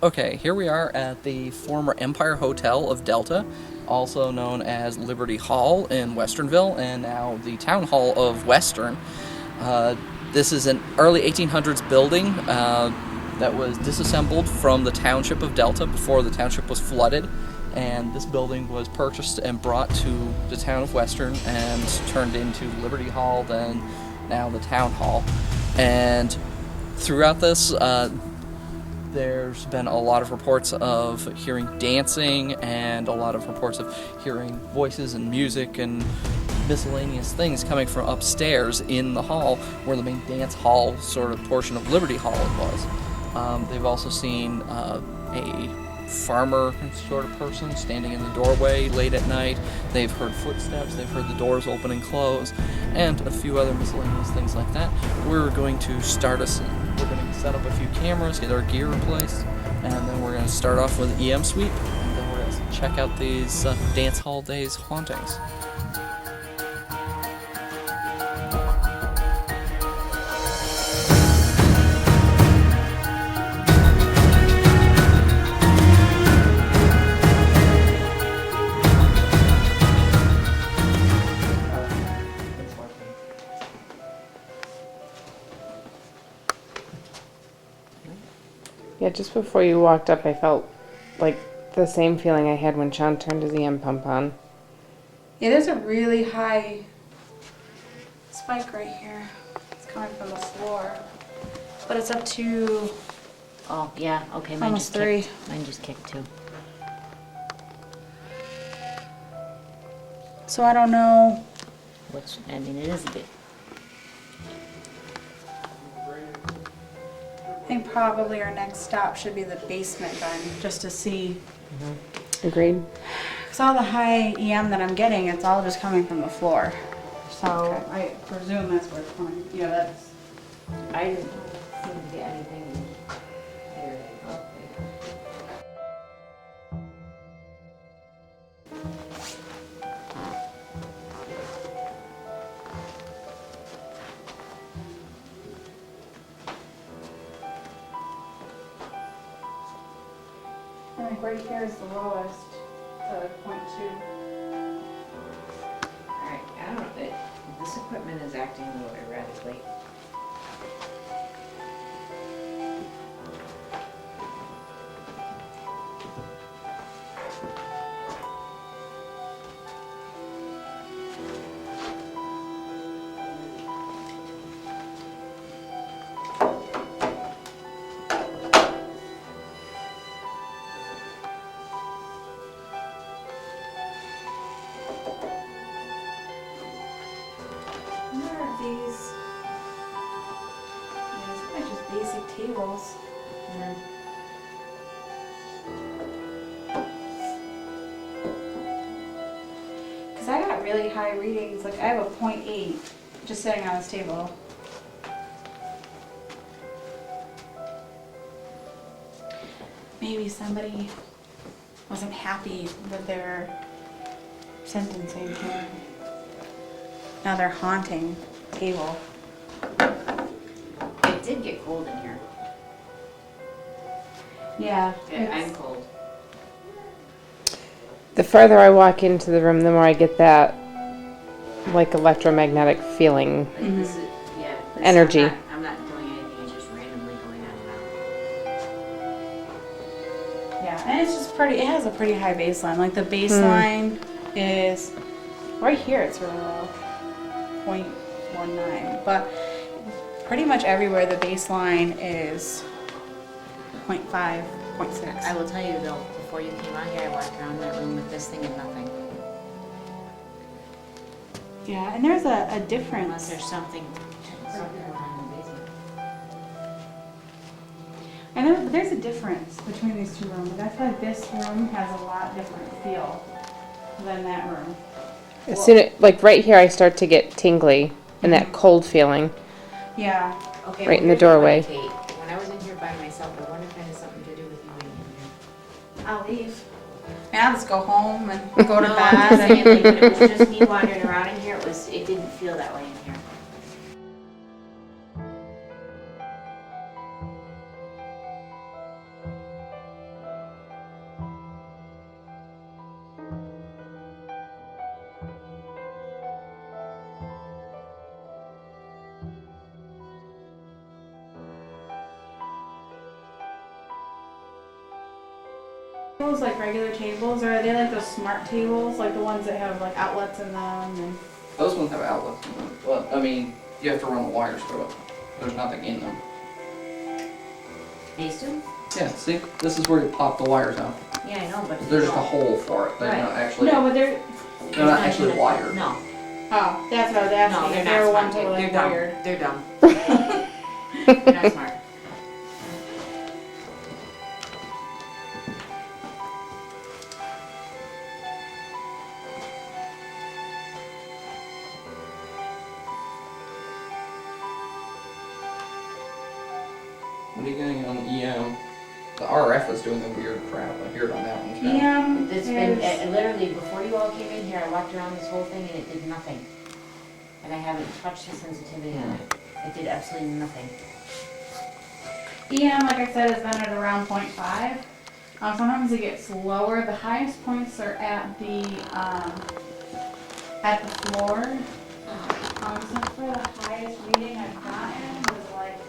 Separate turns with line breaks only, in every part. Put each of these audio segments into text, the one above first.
Okay, here we are at the former Empire Hotel of Delta, also known as Liberty Hall in Westernville, and now the Town Hall of Western. This is an early 1800s building that was disassembled from the township of Delta before the township was flooded, and this building was purchased and brought to the town of Western and turned into Liberty Hall, then now the Town Hall. And throughout this, there's been a lot of reports of hearing dancing and a lot of reports of hearing voices and music and miscellaneous things coming from upstairs in the hall where the main dance hall sort of portion of Liberty Hall was. They've also seen a farmer sort of person standing in the doorway late at night. They've heard footsteps, they've heard the doors open and close, and a few other miscellaneous things like that. We're going to start us. We're going to set up a few cameras, get our gear replaced, and then we're going to start off with EM sweep, and then we're going to check out these dance hall days hauntings.
Yeah, just before you walked up, I felt like the same feeling I had when Sean turned his EM pump on.
Yeah, there's a really high spike right here. It's coming from the floor. But it's up to
Oh, yeah, okay, mine
almost
just kicked.
3.
Mine just kicked too.
So I don't know.
Which, I mean, it is a bit.
I think probably our next stop should be the basement then, just to see.
Agreed.
Because all the high EM that I'm getting, it's all just coming from the floor. So I presume that's where it's coming. Yeah, that's.
I didn't seem to get anything here.
I think right here is the lowest, the 0.2.
Alright, I don't know if this equipment is acting a little erratically.
Where are these? Yeah, these are just basic tables. Because I got really high readings. Like I have a 0.8 just sitting on this table. Maybe somebody wasn't happy with their sentencing here. Now they're haunting table.
It did get cold in here.
Yeah.
I'm cold.
The further I walk into the room, the more I get that, like, electromagnetic feeling.
Like this is, yeah. This,
Energy.
I'm not doing anything, it's just randomly going on and
Yeah, and it's just pretty it has a pretty high baseline. Like the baseline is right here. It's really low, 0.19. But pretty much everywhere the baseline is 0.5, 0.6.
I will tell you though, before you came out here, I walked around that room with this thing and nothing.
Yeah, and there's a
Unless
difference.
there's something going on in the basement.
I know there's a difference between these two rooms. I feel like this room has a lot different feel than that room.
As soon as, like right here, I start to get tingly and that cold feeling.
Yeah.
Okay,
Right in the
here's the
doorway.
funny, Kate. When I was in here by myself, I wonder if it has something to do with you being in here.
I'll leave. And I'll just go home and go to
No,
bed.
I'm just saying,
and-
like, when it was just me wandering around in here, it didn't feel that way in here.
Tables like regular tables, or are they like those smart tables, like the ones that have like outlets in them? And
Those ones have outlets in them, but I mean, you have to run the wires through it. There's nothing in them.
These two?
Yeah, see, this is where you pop the wires out.
Yeah, I know, but.
There's just a hole for it. They're
Right.
not actually.
no, but they're.
They're not actually wired.
No,
Oh, that's what I was asking.
no, they're
if
not
they were
smart.
ones that were like
They're dumb.
wired.
They're dumb. They're not smart.
What are you getting on EM? The RF is doing the weird crap. I hear it on that one too.
It's been, literally, before you all came in here, I walked around this whole thing and it did nothing. And I haven't touched the sensitivity on it. It did absolutely nothing.
EM, like I said, has been at around 0.5. Sometimes it gets lower. The highest points are at the floor. So for the highest reading I've gotten was like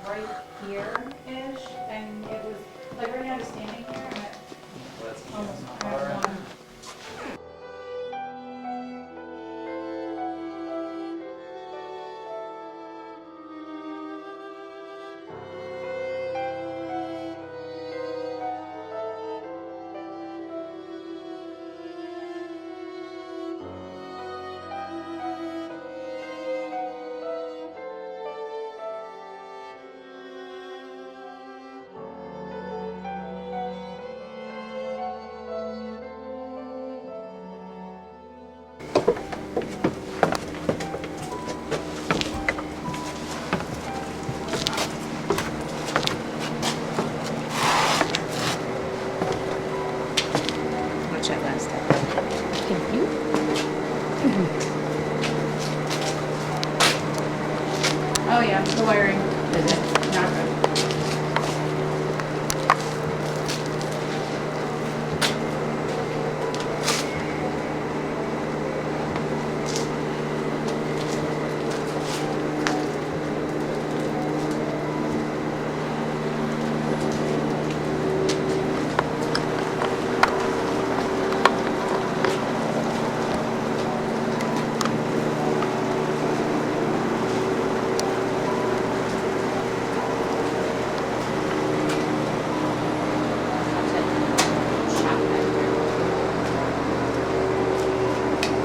right here-ish, and it was like right now just standing here, and it's almost 0.1.
I'll check on stuff.
Thank you.
Oh yeah, the wiring.
Is it?
Not good.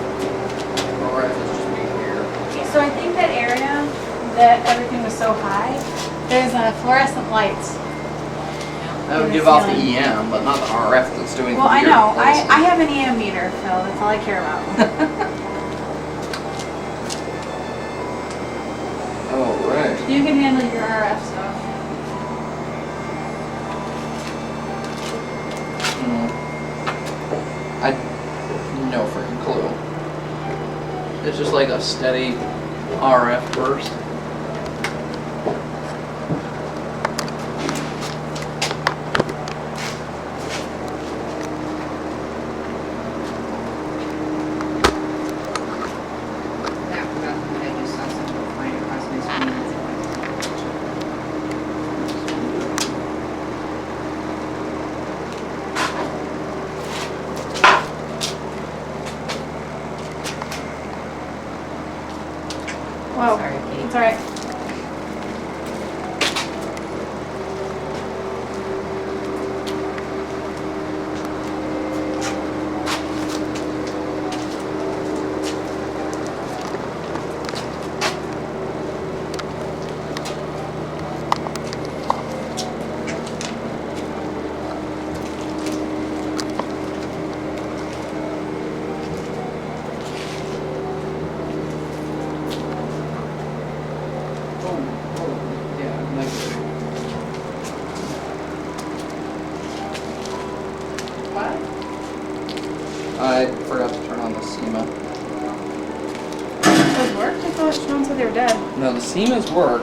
RF is just being here.
So I think that area that everything was so high, there's fluorescent lights.
That would
In the
give off the
ceiling.
EM, but not the RF that's doing
Well,
the
I
weird
know. I
pulsing.
have an EM meter, Phil. That's all I care about.
Oh, right.
You can handle your RF stuff.
I no freaking clue. It's just like a steady RF burst.
I just saw something flying across my screen.
It's alright.
Yeah, negative.
What?
I forgot to turn on the SEMA.
Those worked? I thought Sean said they were dead.
No, the SEMA's work.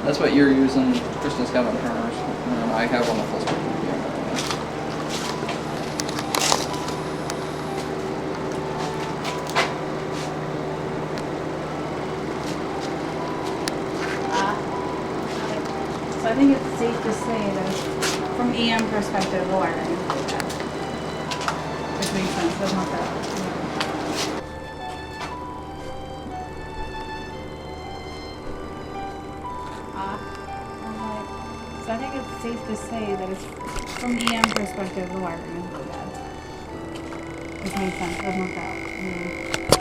That's what you're using. Kristen's got on hers. And I have on the full screen.
So I think it's safe to say that from EM perspective, the wiring is really bad. Which makes sense, doesn't want that. So I think it's safe to say that it's from EM perspective, the wiring is really bad. Which makes sense, doesn't want that.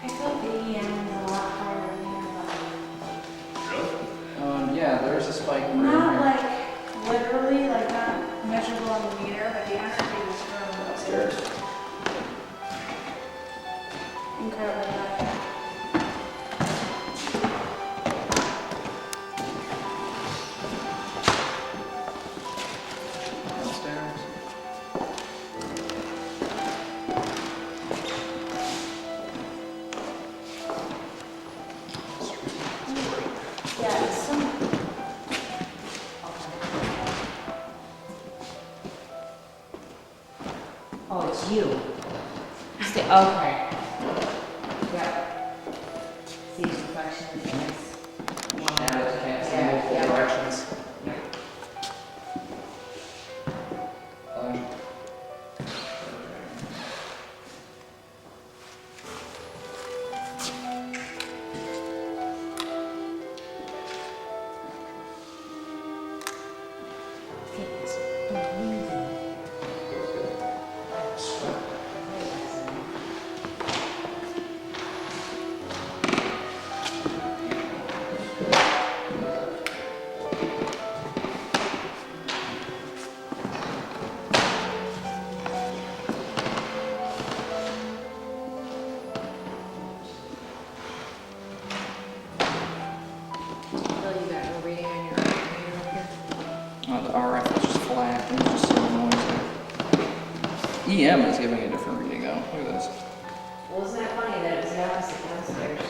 I feel the EM is a lot higher than the
Yeah, there's a spike. Right
Not
here.
like literally, like not measurable on the meter, but the energy was from upstairs. Incredibly high.
Downstairs.
Yeah, it's some. Oh, it's you. Okay. Yeah. See reflections in this.
Shadows casting
Yeah,
multiple
yeah.
directions.
It's breathing. Bill, you got no reading on your computer here?
The RF is just flat and it's just so noisy. EM is giving a different reading though. Look at this.
Well, isn't that funny that it was the opposite downstairs?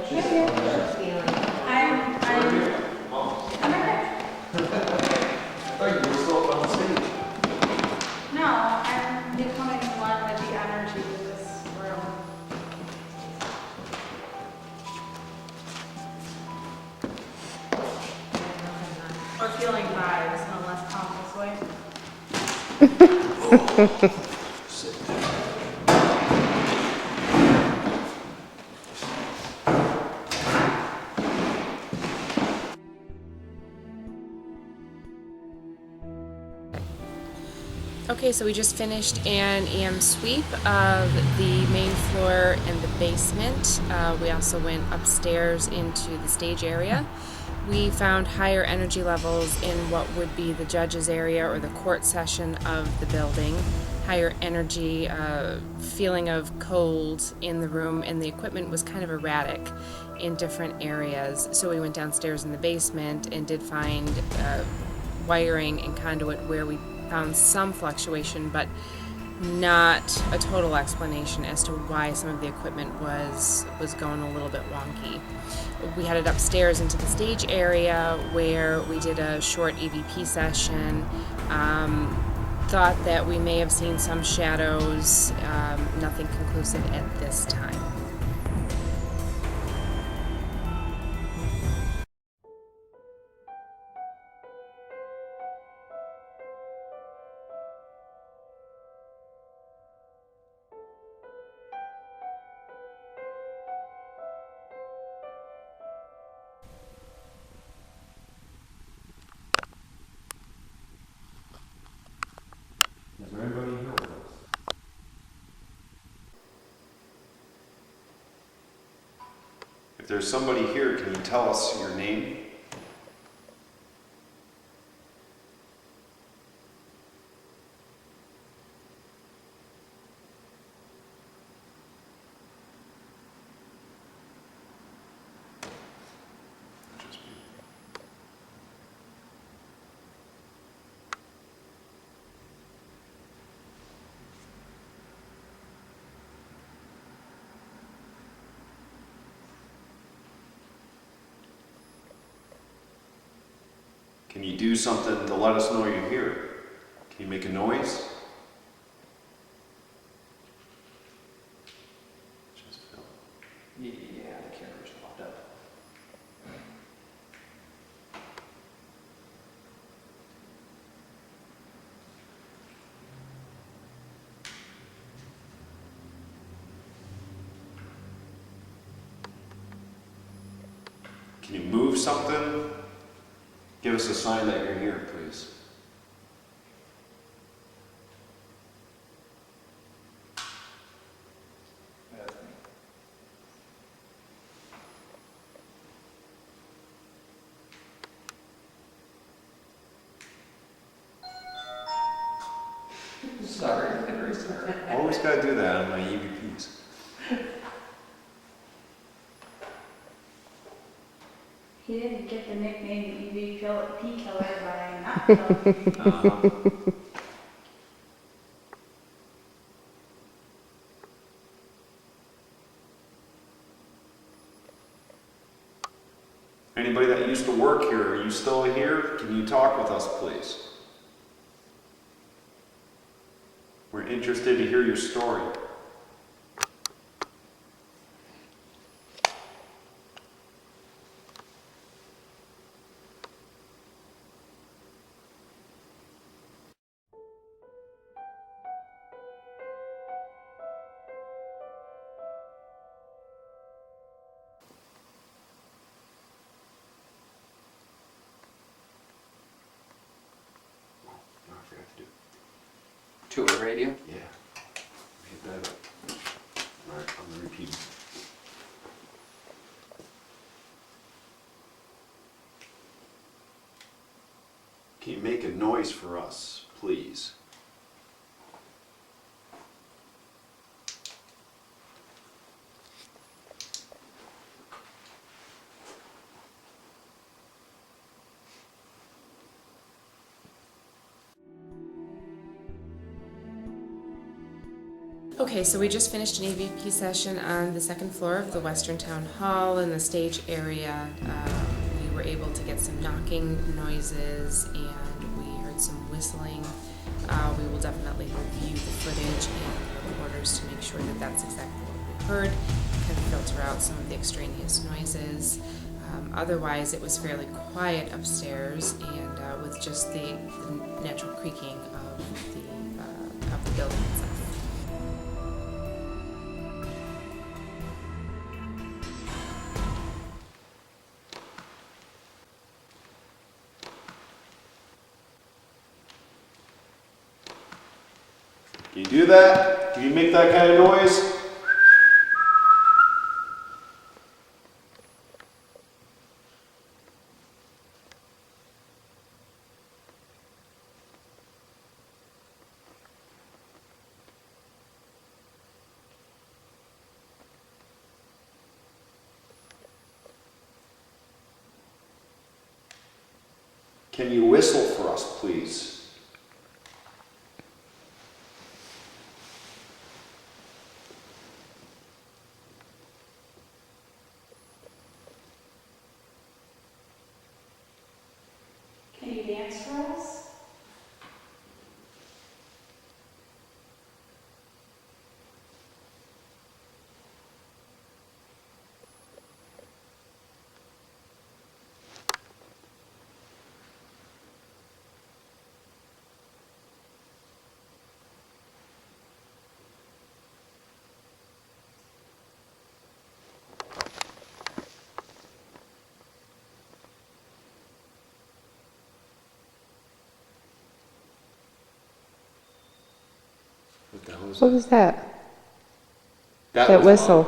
Feeling.
I'm okay. No, I'm becoming one with the energy of this room. Or feeling vibes in a less pompous way.
Okay, so we just finished an EM sweep of the main floor and the basement. We also went upstairs into the stage area. We found higher energy levels in what would be the judge's area or the court session of the building. Higher energy, feeling of cold in the room, and the equipment was kind of erratic in different areas. So we went downstairs in the basement and did find wiring and conduit where we found some fluctuation, but not a total explanation as to why some of the equipment was going a little bit wonky. We headed upstairs into the stage area where we did a short EVP session. Thought that we may have seen some shadows, nothing conclusive at this time.
Is there anybody here with us? If there's somebody here, can you tell us your name? Just me. Can you do something to let us know you're here? Can you make a noise? Just Phil.
Yeah, the camera's popped up.
Can you move something? Give us a sign that you're here, please.
Sorry, very sorry.
Always gotta do that on my EVPs.
He didn't get the nickname EV P killer by not killing.
Anybody that used to work here, are you still here? Can you talk with us, please? We're interested to hear your story. I forgot to do.
Two-way radio.
Yeah. Hit that up. Alright, I'm gonna repeat. Can you make a noise for us, please?
Okay, so we just finished an EVP session on the second floor of the Western Town Hall in the stage area. We were able to get some knocking noises and we heard some whistling. We will definitely review the footage and the recorders to make sure that that's exactly what we heard, kind of filter out some of the extraneous noises. Otherwise, it was fairly quiet upstairs and with just the natural creaking of the building itself.
Can you do that? Can you make that kind of noise? Can you whistle for us, please?
Can you dance for us?
What the hell was
What
that?
was that?
That
That
was
whistle.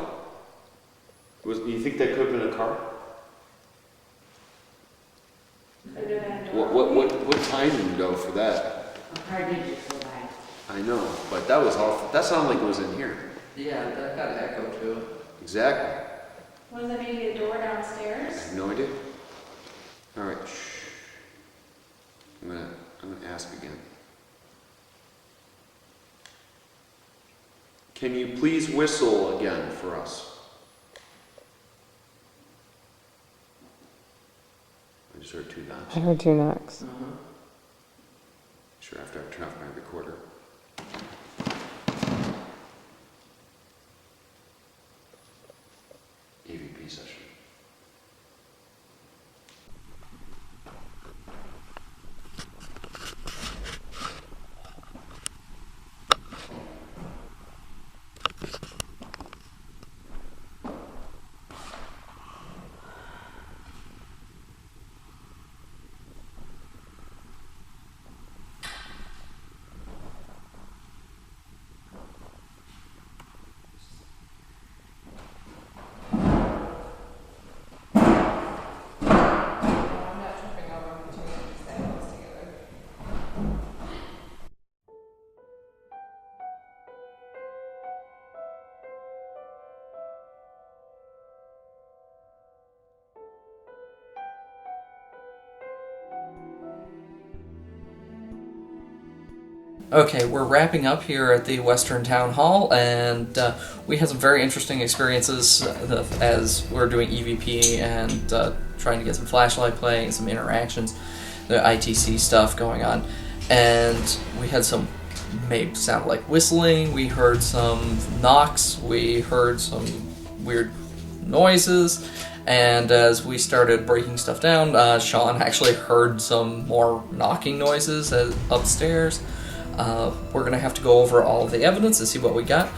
loud. You think that could have been a car?
Could have been a
What time did you go for that?
A car did just go by.
I know, but that was awful. That sounded like it was in here.
Yeah, that got echo to it.
Exactly.
Was it maybe a door
I
downstairs?
have no idea. All right. Shh. I'm gonna ask again. Can you please whistle again for us? I just heard two knocks.
I heard two knocks.
Sure, after I turn off my recorder. EVP session.
Okay, we're wrapping up here at the Western Town Hall, and we had some very interesting experiences as we're doing EVP and trying to get some flashlight play and some interactions, the ITC stuff going on. And we had some maybe sound like whistling, we heard some knocks, we heard some weird noises, and as we started breaking stuff down, Sean actually heard some more knocking noises upstairs. We're going to have to go over all of the evidence and see what we got.